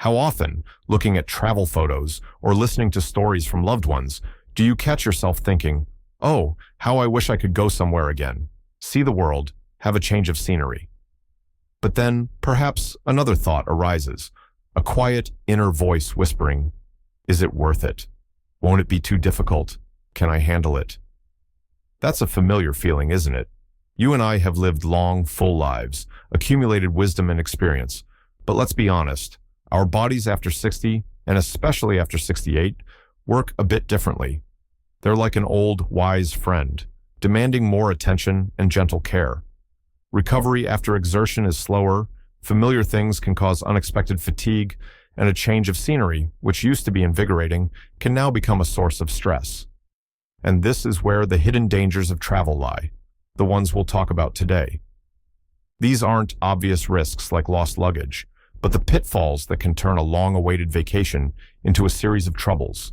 How often, looking at travel photos or listening to stories from loved ones, do you catch yourself thinking, "Oh, how I wish I could go somewhere again, see the world, have a change of scenery"? But then, perhaps another thought arises, a quiet inner voice whispering, "Is it worth it? Won't it be too difficult? Can I handle it?" That's a familiar feeling, isn't it? You and I have lived long, full lives, accumulated wisdom and experience. But let's be honest, our bodies after 60, and especially after 68, work a bit differently. They're like an old, wise friend, demanding more attention and gentle care. Recovery after exertion is slower, familiar things can cause unexpected fatigue, and a change of scenery, which used to be invigorating, can now become a source of stress. And this is where the hidden dangers of travel lie, the ones we'll talk about today. These aren't obvious risks like lost luggage, but the pitfalls that can turn a long-awaited vacation into a series of troubles.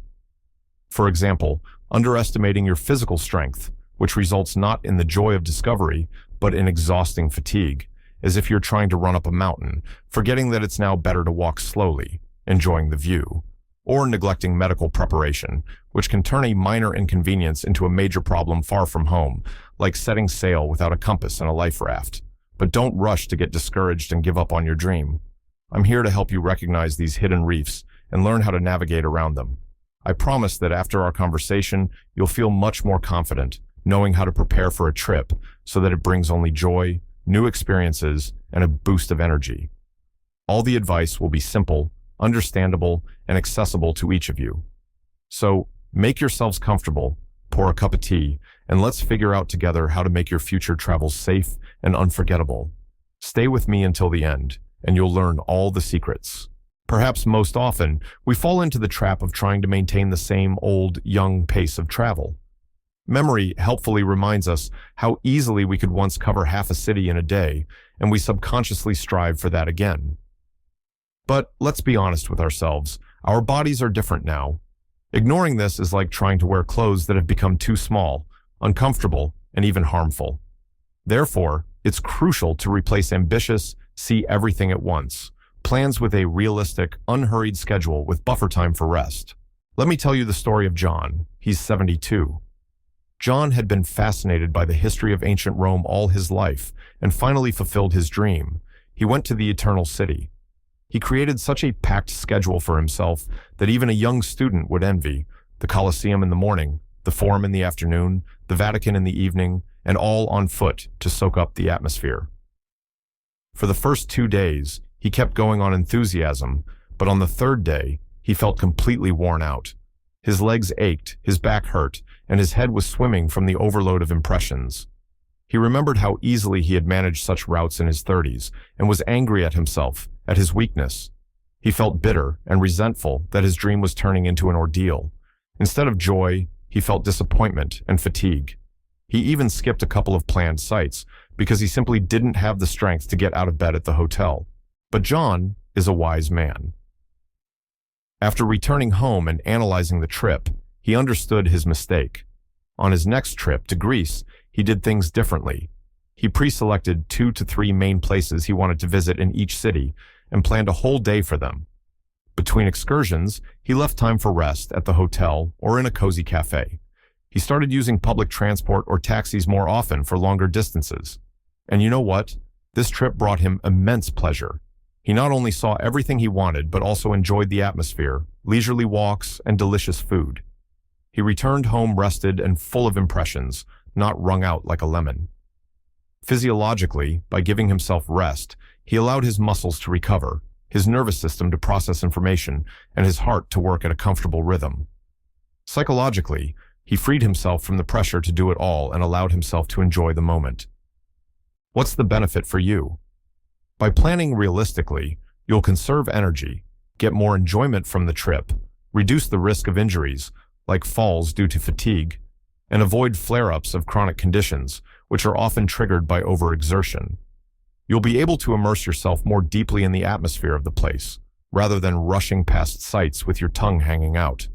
For example, underestimating your physical strength, which results not in the joy of discovery, but in exhausting fatigue, as if you're trying to run up a mountain, forgetting that it's now better to walk slowly, enjoying the view. Or neglecting medical preparation, which can turn a minor inconvenience into a major problem far from home, like setting sail without a compass and a life raft. But don't rush to get discouraged and give up on your dream. I'm here to help you recognize these hidden reefs and learn how to navigate around them. I promise that after our conversation, you'll feel much more confident, knowing how to prepare for a trip so that it brings only joy, new experiences, and a boost of energy. All the advice will be simple, understandable, and accessible to each of you. So, make yourselves comfortable, pour a cup of tea, and let's figure out together how to make your future travels safe and unforgettable. Stay with me until the end, and you'll learn all the secrets. Perhaps most often, we fall into the trap of trying to maintain the same old, young pace of travel. Memory helpfully reminds us how easily we could once cover half a city in a day, and we subconsciously strive for that again. But let's be honest with ourselves, our bodies are different now. Ignoring this is like trying to wear clothes that have become too small, uncomfortable, and even harmful. Therefore, it's crucial to replace ambitious, see everything at once, plans with a realistic, unhurried schedule with buffer time for rest. Let me tell you the story of John. He's 72. John had been fascinated by the history of ancient Rome all his life and finally fulfilled his dream. He went to the Eternal City. He created such a packed schedule for himself that even a young student would envy: the Colosseum in the morning, the Forum in the afternoon, the Vatican in the evening, and all on foot to soak up the atmosphere. For the first 2 days, he kept going on enthusiasm, but on the third day, he felt completely worn out. His legs ached, his back hurt, and his head was swimming from the overload of impressions. He remembered how easily he had managed such routes in his 30s and was angry at himself, at his weakness. He felt bitter and resentful that his dream was turning into an ordeal. Instead of joy, he felt disappointment and fatigue. He even skipped a couple of planned sites because he simply didn't have the strength to get out of bed at the hotel. But John is a wise man. After returning home and analyzing the trip, he understood his mistake. On his next trip to Greece, he did things differently. He pre-selected 2 to 3 main places he wanted to visit in each city and planned a whole day for them. Between excursions, he left time for rest at the hotel or in a cozy cafe. He started using public transport or taxis more often for longer distances. And you know what? This trip brought him immense pleasure. He not only saw everything he wanted, but also enjoyed the atmosphere, leisurely walks, and delicious food. He returned home rested and full of impressions, not wrung out like a lemon. Physiologically, by giving himself rest, he allowed his muscles to recover, his nervous system to process information, and his heart to work at a comfortable rhythm. Psychologically, he freed himself from the pressure to do it all and allowed himself to enjoy the moment. What's the benefit for you? By planning realistically, you'll conserve energy, get more enjoyment from the trip, reduce the risk of injuries, like falls due to fatigue, and avoid flare-ups of chronic conditions, which are often triggered by overexertion. You'll be able to immerse yourself more deeply in the atmosphere of the place, rather than rushing past sights with your tongue hanging out.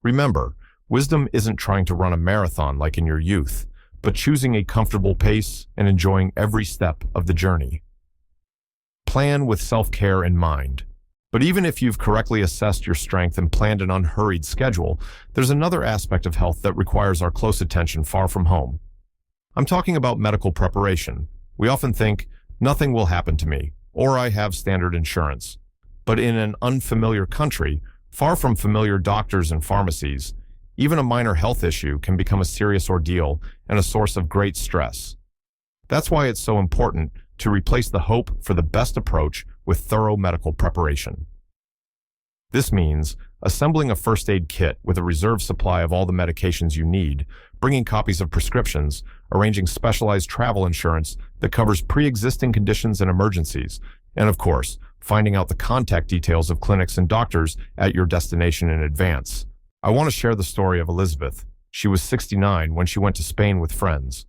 Remember, wisdom isn't trying to run a marathon like in your youth, but choosing a comfortable pace and enjoying every step of the journey. Plan with self-care in mind. But even if you've correctly assessed your strength and planned an unhurried schedule, there's another aspect of health that requires our close attention far from home. I'm talking about medical preparation. We often think, nothing will happen to me, or I have standard insurance. But in an unfamiliar country, far from familiar doctors and pharmacies, even a minor health issue can become a serious ordeal and a source of great stress. That's why it's so important to replace the hope for the best approach with thorough medical preparation. This means assembling a first aid kit with a reserve supply of all the medications you need, bringing copies of prescriptions, arranging specialized travel insurance that covers pre-existing conditions and emergencies, and of course, finding out the contact details of clinics and doctors at your destination in advance. I want to share the story of Elizabeth. She was 69 when she went to Spain with friends.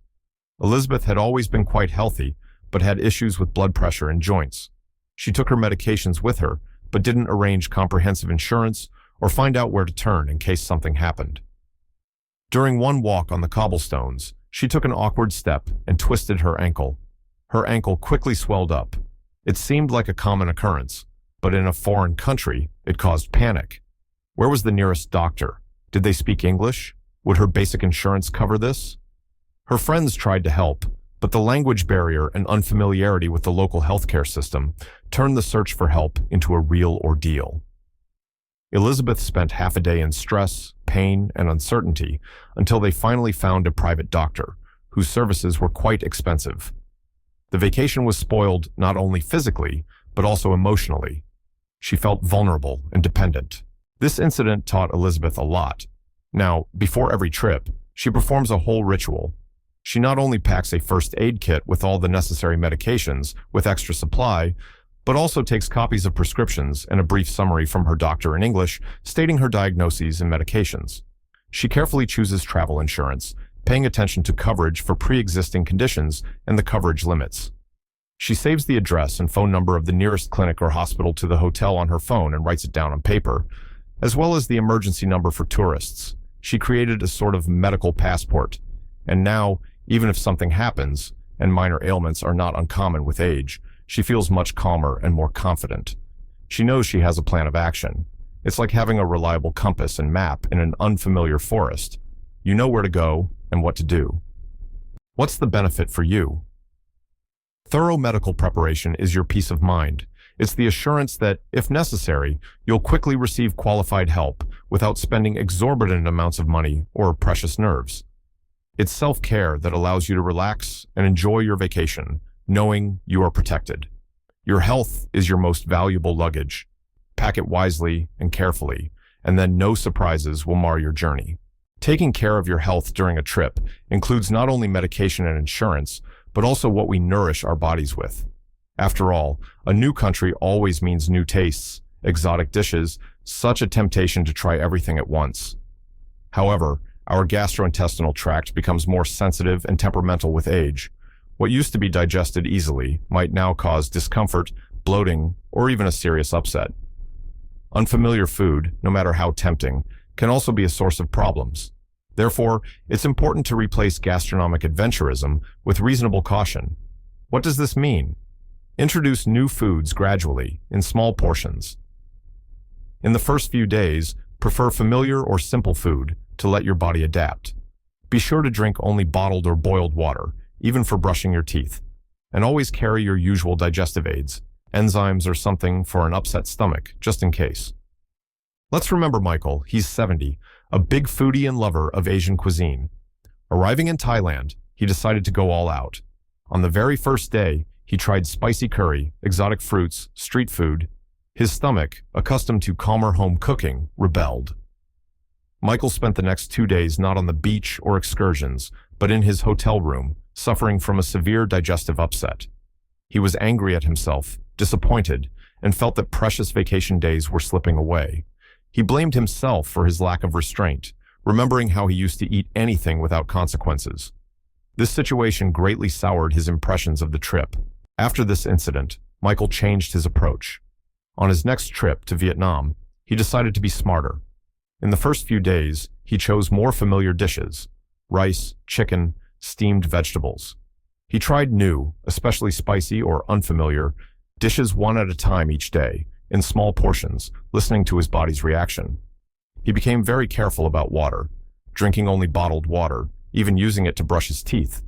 Elizabeth had always been quite healthy, but had issues with blood pressure and joints. She took her medications with her, but didn't arrange comprehensive insurance or find out where to turn in case something happened. During one walk on the cobblestones, she took an awkward step and twisted her ankle. Her ankle quickly swelled up. It seemed like a common occurrence, but in a foreign country, it caused panic. Where was the nearest doctor? Did they speak English? Would her basic insurance cover this? Her friends tried to help, but the language barrier and unfamiliarity with the local healthcare system turned the search for help into a real ordeal. Elizabeth spent half a day in stress, pain, and uncertainty until they finally found a private doctor, whose services were quite expensive. The vacation was spoiled not only physically, but also emotionally. She felt vulnerable and dependent. This incident taught Elizabeth a lot. Now, before every trip, she performs a whole ritual. She not only packs a first aid kit with all the necessary medications with extra supply, but also takes copies of prescriptions and a brief summary from her doctor in English stating her diagnoses and medications. She carefully chooses travel insurance, paying attention to coverage for pre-existing conditions and the coverage limits. She saves the address and phone number of the nearest clinic or hospital to the hotel on her phone and writes it down on paper, as well as the emergency number for tourists. She created a sort of medical passport, and now, even if something happens, and minor ailments are not uncommon with age, she feels much calmer and more confident. She knows she has a plan of action. It's like having a reliable compass and map in an unfamiliar forest. You know where to go and what to do. What's the benefit for you? Thorough medical preparation is your peace of mind. It's the assurance that, if necessary, you'll quickly receive qualified help without spending exorbitant amounts of money or precious nerves. It's self-care that allows you to relax and enjoy your vacation, knowing you are protected. Your health is your most valuable luggage. Pack it wisely and carefully, and then no surprises will mar your journey. Taking care of your health during a trip includes not only medication and insurance, but also what we nourish our bodies with. After all, a new country always means new tastes, exotic dishes, such a temptation to try everything at once. However, our gastrointestinal tract becomes more sensitive and temperamental with age. What used to be digested easily might now cause discomfort, bloating, or even a serious upset. Unfamiliar food, no matter how tempting, can also be a source of problems. Therefore, it's important to replace gastronomic adventurism with reasonable caution. What does this mean? Introduce new foods gradually, in small portions. In the first few days, prefer familiar or simple food to let your body adapt. Be sure to drink only bottled or boiled water, even for brushing your teeth. And always carry your usual digestive aids, enzymes or something for an upset stomach, just in case. Let's remember Michael, he's 70, a big foodie and lover of Asian cuisine. Arriving in Thailand, he decided to go all out. On the very first day, he tried spicy curry, exotic fruits, street food. His stomach, accustomed to calmer home cooking, rebelled. Michael spent the next 2 days not on the beach or excursions, but in his hotel room, suffering from a severe digestive upset. He was angry at himself, disappointed, and felt that precious vacation days were slipping away. He blamed himself for his lack of restraint, remembering how he used to eat anything without consequences. This situation greatly soured his impressions of the trip. After this incident, Michael changed his approach. On his next trip to Vietnam, he decided to be smarter. In the first few days, he chose more familiar dishes: rice, chicken, steamed vegetables. He tried new, especially spicy or unfamiliar, dishes one at a time each day, in small portions, listening to his body's reaction. He became very careful about water, drinking only bottled water, even using it to brush his teeth.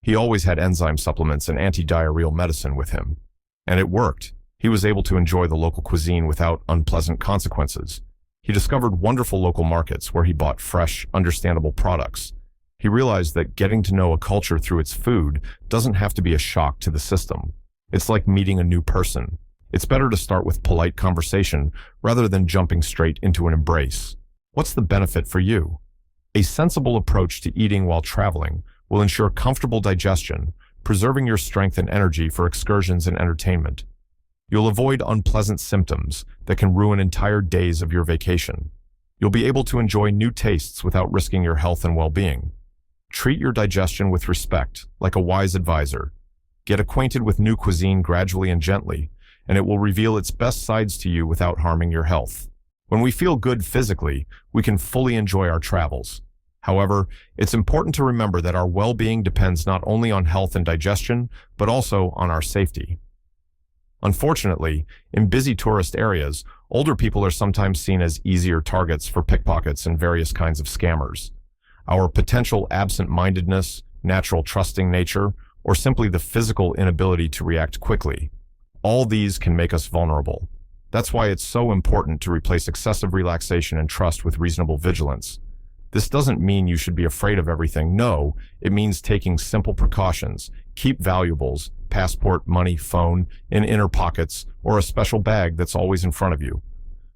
He always had enzyme supplements and anti-diarrheal medicine with him. And it worked. He was able to enjoy the local cuisine without unpleasant consequences. He discovered wonderful local markets where he bought fresh, understandable products. He realized that getting to know a culture through its food doesn't have to be a shock to the system. It's like meeting a new person. It's better to start with polite conversation rather than jumping straight into an embrace. What's the benefit for you? A sensible approach to eating while traveling will ensure comfortable digestion, preserving your strength and energy for excursions and entertainment. You'll avoid unpleasant symptoms that can ruin entire days of your vacation. You'll be able to enjoy new tastes without risking your health and well-being. Treat your digestion with respect, like a wise advisor. Get acquainted with new cuisine gradually and gently, and it will reveal its best sides to you without harming your health. When we feel good physically, we can fully enjoy our travels. However, it's important to remember that our well-being depends not only on health and digestion, but also on our safety. Unfortunately, in busy tourist areas, older people are sometimes seen as easier targets for pickpockets and various kinds of scammers. Our potential absent-mindedness, natural trusting nature, or simply the physical inability to react quickly. All these can make us vulnerable. That's why it's so important to replace excessive relaxation and trust with reasonable vigilance. This doesn't mean you should be afraid of everything. No, it means taking simple precautions. Keep valuables, passport, money, phone, in inner pockets, or a special bag that's always in front of you.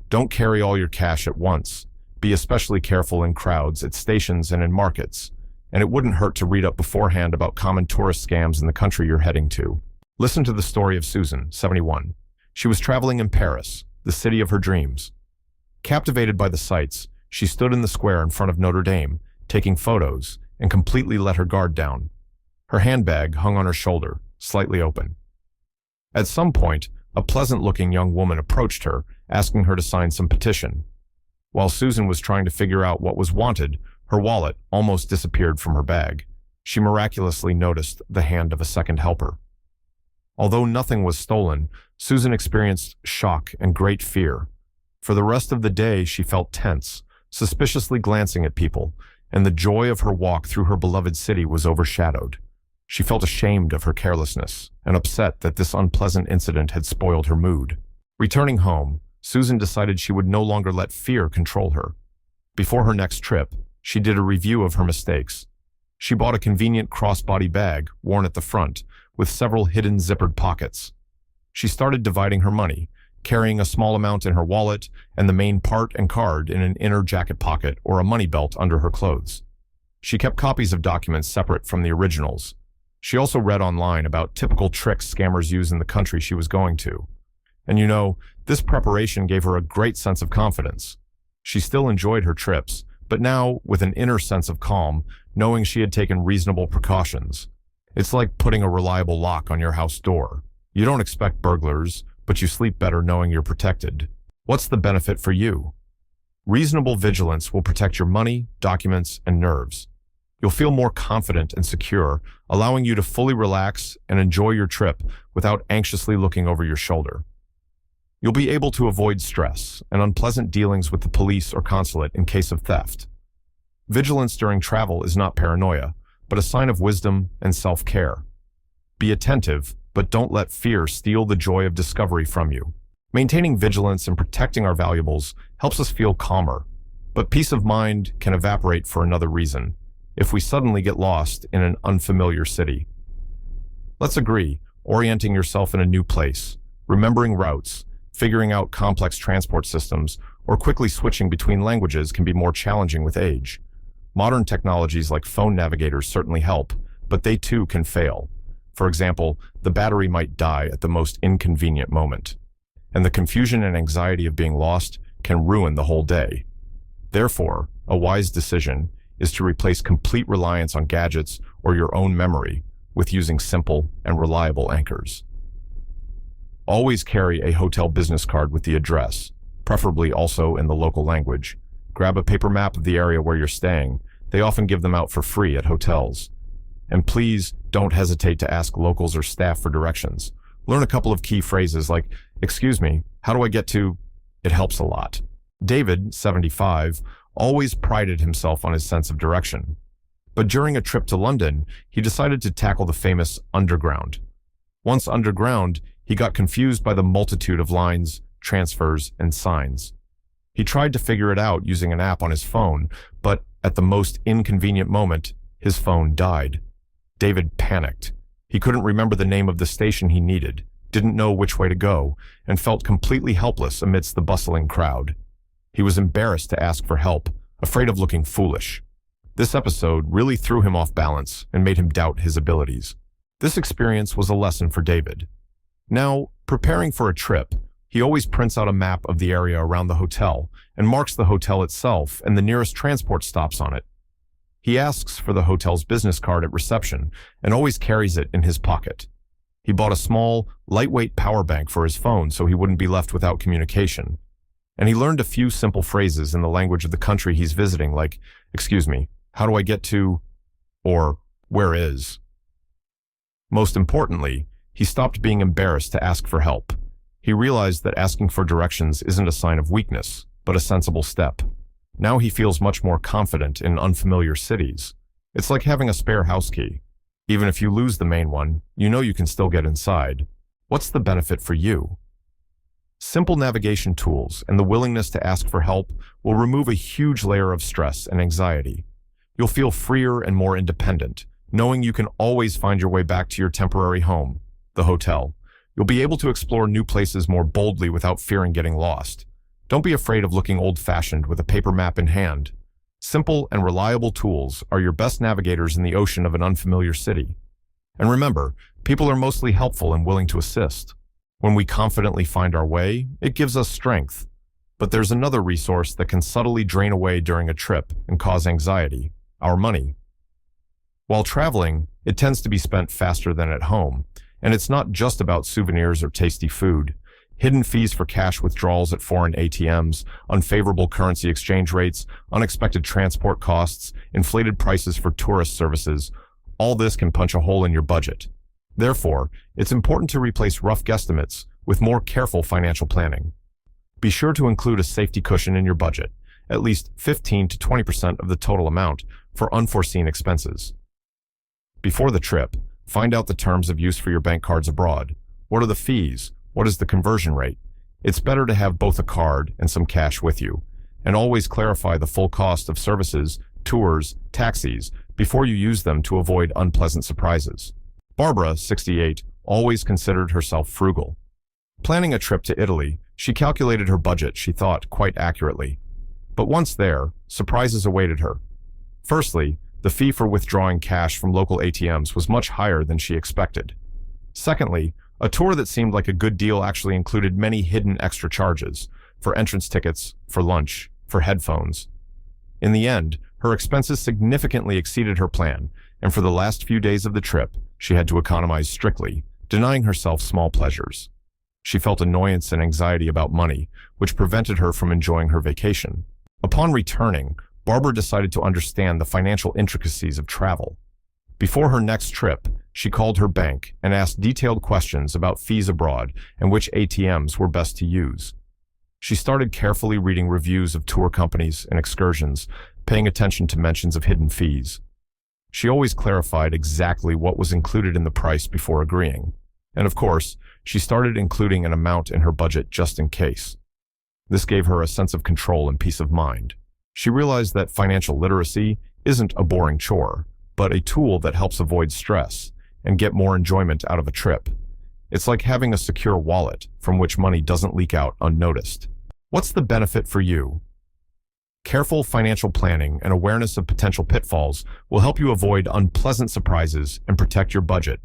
Don't carry all your cash at once. Be especially careful in crowds, at stations, and in markets. And it wouldn't hurt to read up beforehand about common tourist scams in the country you're heading to. Listen to the story of Susan, 71. She was traveling in Paris, the city of her dreams. Captivated by the sights, she stood in the square in front of Notre Dame, taking photos, and completely let her guard down. Her handbag hung on her shoulder, slightly open. At some point, a pleasant-looking young woman approached her, asking her to sign some petition. While Susan was trying to figure out what was wanted, her wallet almost disappeared from her bag. She miraculously noticed the hand of a second helper. Although nothing was stolen, Susan experienced shock and great fear. For the rest of the day, she felt tense, suspiciously glancing at people, and the joy of her walk through her beloved city was overshadowed. She felt ashamed of her carelessness and upset that this unpleasant incident had spoiled her mood. Returning home, Susan decided she would no longer let fear control her. Before her next trip, she did a review of her mistakes. She bought a convenient crossbody bag worn at the front with several hidden zippered pockets. She started dividing her money, carrying a small amount in her wallet and the main part and card in an inner jacket pocket or a money belt under her clothes. She kept copies of documents separate from the originals. She also read online about typical tricks scammers use in the country she was going to. And you know, this preparation gave her a great sense of confidence. She still enjoyed her trips, but now with an inner sense of calm, knowing she had taken reasonable precautions. It's like putting a reliable lock on your house door. You don't expect burglars, but you sleep better knowing you're protected. What's the benefit for you? Reasonable vigilance will protect your money, documents, and nerves. You'll feel more confident and secure, allowing you to fully relax and enjoy your trip without anxiously looking over your shoulder. You'll be able to avoid stress and unpleasant dealings with the police or consulate in case of theft. Vigilance during travel is not paranoia, but a sign of wisdom and self-care. Be attentive, but don't let fear steal the joy of discovery from you. Maintaining vigilance and protecting our valuables helps us feel calmer, but peace of mind can evaporate for another reason, if we suddenly get lost in an unfamiliar city. Let's agree, orienting yourself in a new place, remembering routes, figuring out complex transport systems, or quickly switching between languages can be more challenging with age. Modern technologies like phone navigators certainly help, but they too can fail. For example, the battery might die at the most inconvenient moment, and the confusion and anxiety of being lost can ruin the whole day. Therefore, a wise decision is to replace complete reliance on gadgets or your own memory with using simple and reliable anchors. Always carry a hotel business card with the address, preferably also in the local language. Grab a paper map of the area where you're staying. They often give them out for free at hotels. And please don't hesitate to ask locals or staff for directions. Learn a couple of key phrases like, "Excuse me, how do I get to—" It helps a lot. David, 75, always prided himself on his sense of direction. But during a trip to London, he decided to tackle the famous Underground. Once underground, he got confused by the multitude of lines, transfers, and signs. He tried to figure it out using an app on his phone, but at the most inconvenient moment, his phone died. David panicked. He couldn't remember the name of the station he needed, didn't know which way to go, and felt completely helpless amidst the bustling crowd. He was embarrassed to ask for help, afraid of looking foolish. This episode really threw him off balance and made him doubt his abilities. This experience was a lesson for David. Now, preparing for a trip, he always prints out a map of the area around the hotel and marks the hotel itself and the nearest transport stops on it. He asks for the hotel's business card at reception and always carries it in his pocket. He bought a small, lightweight power bank for his phone so he wouldn't be left without communication. And he learned a few simple phrases in the language of the country he's visiting, like, "Excuse me, how do I get to," or "Where is?" Most importantly, he stopped being embarrassed to ask for help. He realized that asking for directions isn't a sign of weakness, but a sensible step. Now he feels much more confident in unfamiliar cities. It's like having a spare house key. Even if you lose the main one, you know you can still get inside. What's the benefit for you? Simple navigation tools and the willingness to ask for help will remove a huge layer of stress and anxiety. You'll feel freer and more independent, knowing you can always find your way back to your temporary home, the hotel. You'll be able to explore new places more boldly without fearing getting lost. Don't be afraid of looking old-fashioned with a paper map in hand. Simple and reliable tools are your best navigators in the ocean of an unfamiliar city. And remember, people are mostly helpful and willing to assist. When we confidently find our way, it gives us strength. But there's another resource that can subtly drain away during a trip and cause anxiety: our money. While traveling, it tends to be spent faster than at home, and it's not just about souvenirs or tasty food. Hidden fees for cash withdrawals at foreign ATMs, unfavorable currency exchange rates, unexpected transport costs, inflated prices for tourist services, all this can punch a hole in your budget. Therefore, it's important to replace rough guesstimates with more careful financial planning. Be sure to include a safety cushion in your budget, at least 15 to 20% of the total amount, for unforeseen expenses. Before the trip, find out the terms of use for your bank cards abroad. What are the fees? What is the conversion rate? It's better to have both a card and some cash with you, and always clarify the full cost of services, tours, taxis, before you use them to avoid unpleasant surprises. Barbara, 68, always considered herself frugal. Planning a trip to Italy, she calculated her budget, she thought, quite accurately. But once there, surprises awaited her. Firstly, the fee for withdrawing cash from local ATMs was much higher than she expected. Secondly, a tour that seemed like a good deal actually included many hidden extra charges, for entrance tickets, for lunch, for headphones. In the end, her expenses significantly exceeded her plan, and for the last few days of the trip, she had to economize strictly, denying herself small pleasures. She felt annoyance and anxiety about money, which prevented her from enjoying her vacation. Upon returning, Barbara decided to understand the financial intricacies of travel. Before her next trip, she called her bank and asked detailed questions about fees abroad and which ATMs were best to use. She started carefully reading reviews of tour companies and excursions, paying attention to mentions of hidden fees. She always clarified exactly what was included in the price before agreeing. And of course, she started including an amount in her budget just in case. This gave her a sense of control and peace of mind. She realized that financial literacy isn't a boring chore, but a tool that helps avoid stress and get more enjoyment out of a trip. It's like having a secure wallet from which money doesn't leak out unnoticed. What's the benefit for you? Careful financial planning and awareness of potential pitfalls will help you avoid unpleasant surprises and protect your budget.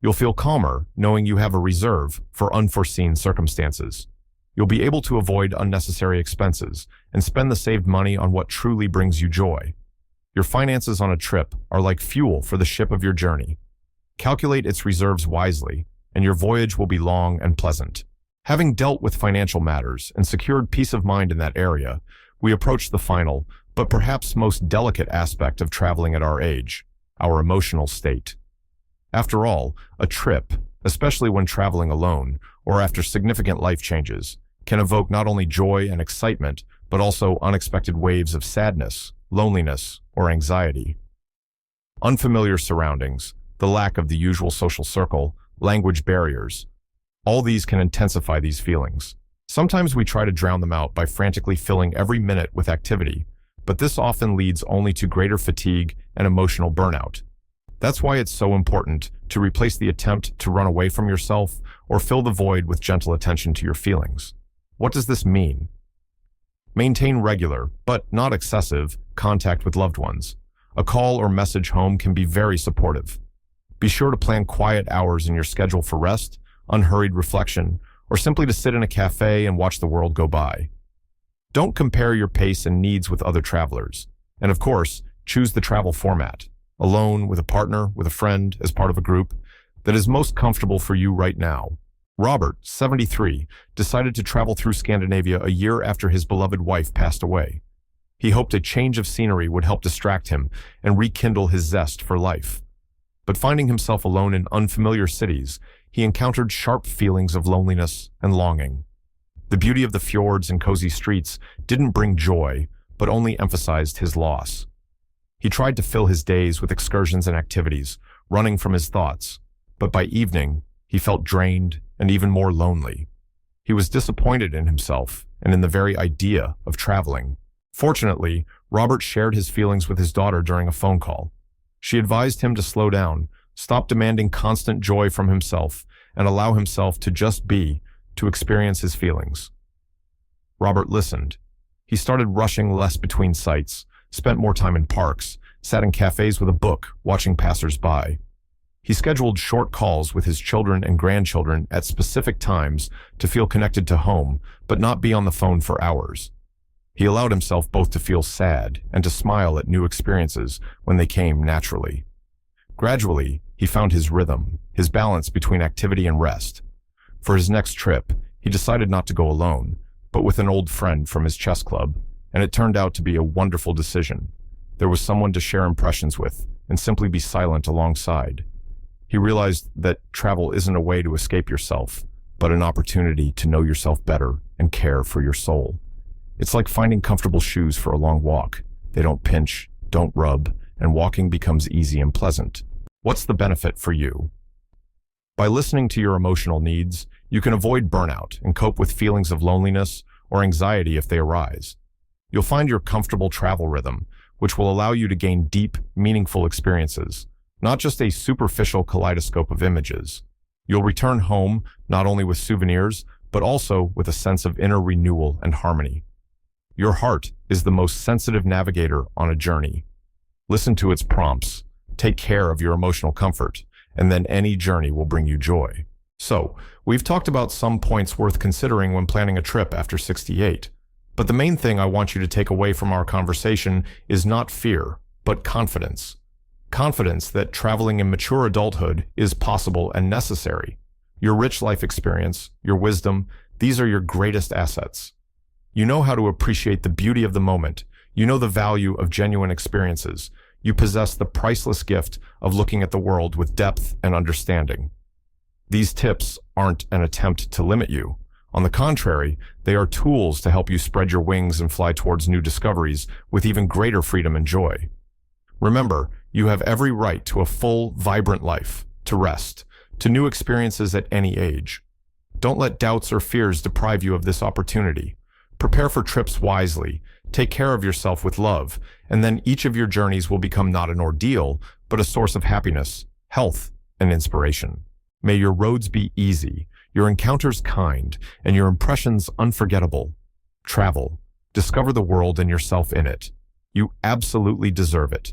You'll feel calmer knowing you have a reserve for unforeseen circumstances. You'll be able to avoid unnecessary expenses and spend the saved money on what truly brings you joy. Your finances on a trip are like fuel for the ship of your journey. Calculate its reserves wisely, and your voyage will be long and pleasant. Having dealt with financial matters and secured peace of mind in that area, we approach the final, but perhaps most delicate aspect of traveling at our age, our emotional state. After all, a trip, especially when traveling alone, or after significant life changes, can evoke not only joy and excitement, but also unexpected waves of sadness, loneliness, or anxiety. Unfamiliar surroundings, the lack of the usual social circle, language barriers, all these can intensify these feelings. Sometimes we try to drown them out by frantically filling every minute with activity, but this often leads only to greater fatigue and emotional burnout. That's why it's so important to replace the attempt to run away from yourself or fill the void with gentle attention to your feelings. What does this mean? Maintain regular, but not excessive, contact with loved ones. A call or message home can be very supportive. Be sure to plan quiet hours in your schedule for rest, unhurried reflection, or simply to sit in a cafe and watch the world go by. Don't compare your pace and needs with other travelers. And of course, choose the travel format, alone, with a partner, with a friend, as part of a group, that is most comfortable for you right now. Robert, 73, decided to travel through Scandinavia a year after his beloved wife passed away. He hoped a change of scenery would help distract him and rekindle his zest for life. But finding himself alone in unfamiliar cities, he encountered sharp feelings of loneliness and longing. The beauty of the fjords and cozy streets didn't bring joy, but only emphasized his loss. He tried to fill his days with excursions and activities, running from his thoughts, but by evening, he felt drained and even more lonely. He was disappointed in himself and in the very idea of traveling. Fortunately, Robert shared his feelings with his daughter during a phone call. She advised him to slow down, stop demanding constant joy from himself, and allow himself to just be, to experience his feelings. Robert listened. He started rushing less between sites, spent more time in parks, sat in cafes with a book, watching passers-by. He scheduled short calls with his children and grandchildren at specific times to feel connected to home, but not be on the phone for hours. He allowed himself both to feel sad and to smile at new experiences when they came naturally. Gradually, he found his rhythm, his balance between activity and rest. For his next trip, he decided not to go alone, but with an old friend from his chess club, and it turned out to be a wonderful decision. There was someone to share impressions with and simply be silent alongside. He realized that travel isn't a way to escape yourself, but an opportunity to know yourself better and care for your soul. It's like finding comfortable shoes for a long walk. They don't pinch, don't rub, and walking becomes easy and pleasant. What's the benefit for you? By listening to your emotional needs, you can avoid burnout and cope with feelings of loneliness or anxiety if they arise. You'll find your comfortable travel rhythm, which will allow you to gain deep, meaningful experiences, not just a superficial kaleidoscope of images. You'll return home not only with souvenirs, but also with a sense of inner renewal and harmony. Your heart is the most sensitive navigator on a journey. Listen to its prompts, take care of your emotional comfort, and then any journey will bring you joy. So, we've talked about some points worth considering when planning a trip after 68. But the main thing I want you to take away from our conversation is not fear, but confidence. Confidence that traveling in mature adulthood is possible and necessary. Your rich life experience, your wisdom, these are your greatest assets. You know how to appreciate the beauty of the moment. You know the value of genuine experiences. You possess the priceless gift of looking at the world with depth and understanding. These tips aren't an attempt to limit you. On the contrary, they are tools to help you spread your wings and fly towards new discoveries with even greater freedom and joy. Remember, you have every right to a full, vibrant life, to rest, to new experiences at any age. Don't let doubts or fears deprive you of this opportunity. Prepare for trips wisely, take care of yourself with love, and then each of your journeys will become not an ordeal, but a source of happiness, health, and inspiration. May your roads be easy, your encounters kind, and your impressions unforgettable. Travel. Discover the world and yourself in it. You absolutely deserve it.